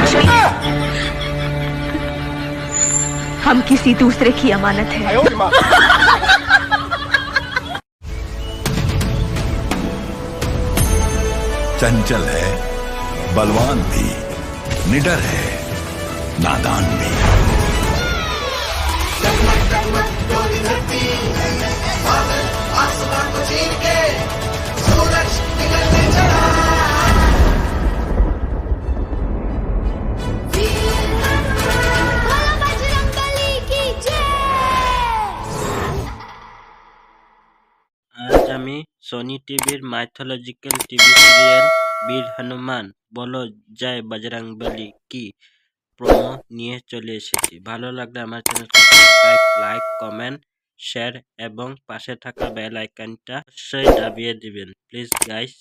कुछ भी है। हम किसी दूसरे की अमानत है। चंचल है, बलवान भी, निडर है, नादान भी। আজ আমি সোনি টিভির মাইথোলজিক্যাল টিভি সিরিয়াল বীর হনুমান বলো জয় বজরংবলী কি প্রোমো নিয়ে চলে এসেছি। ভালো লাগলে আমার চ্যানেলকে সাবস্ক্রাইব, লাইক, কমেন্ট, শেয়ার এবং পাশে থাকা বেল আইকনটা অবশ্যই দাবিয়ে দিবেন প্লিজ গাইস।